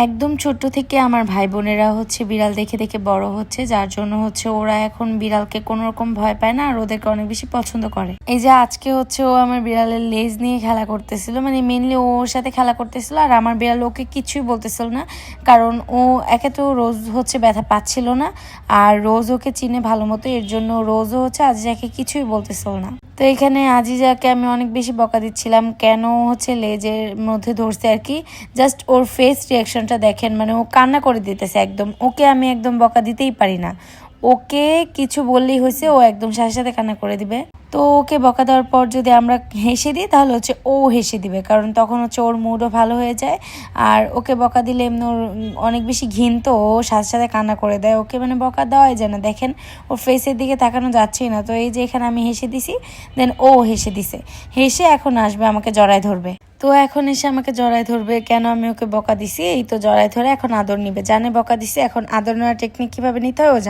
একদম ছোট্ট থেকে আমার ভাই বোনেরা হচ্ছে বিড়াল দেখে দেখে বড় হচ্ছে, যার জন্য হচ্ছে ওরা এখন বিড়ালকে কোনো রকম ভয় পায় না আর ওদেরকে অনেক বেশি পছন্দ করে। এই যে আজকে হচ্ছে ও আমার বিড়ালের লেজ নিয়ে খেলা করতেছিল, মানে মেনলি ওর সাথে খেলা করতেছিল আর আমার বিড়াল ওকে কিছুই বলতেছিল না, কারণ ও একে তো রোজ হচ্ছে ব্যথা পাচ্ছিল না আর রোজ ওকে চিনে ভালো মতো, এর জন্য রোজও হচ্ছে আজিজাকে কিছুই বলতেছিল না। তো এখানে আজিজাকে আমি অনেক বেশি বকা দিচ্ছিলাম কেন হচ্ছে লেজের মধ্যে ধরছে আর কি। জাস্ট ওর ফেস রিয়াকশনটা দেখেন, মানে ও কান্না করে দিতেছে একদম। ওকে আমি একদম বকা দিতেই পারি না, ওকে কিছু বললেই হয়েছে ও একদম সাথে সাথে কান্না করে দিবে। তো ওকে বকা দেওয়ার পর যদি আমরা হেসে দিই তাহলে হচ্ছে ও হেসে দিবে, কারণ তখন হচ্ছে ওর মুডও ভালো হয়ে যায়। আর ওকে বকা দিলে এমনি ওর অনেক বেশি ঘিন, তো ও সাথে সাথে কান্না করে দেয়। ওকে মানে বকা দেওয়াই যায় না, দেখেন ওর ফেসের দিকে তাকানো যাচ্ছেই না। তো এই যে এখানে আমি হেসে দিছি, দেন ও হেসে দিছে, হেসে এখন আসবে আমাকে জড়ায় ধরবে। তো এখন এসে আমাকে জড়ায় ধরবে, কেন আমি ওকে বকা দিছি, এই তো জড়ায় ধরে এখন আদর নিবে। জানে বকা দিছি, এখন আদর নেওয়ার টেকনিক কিভাবে নিতে হয় ও জানে।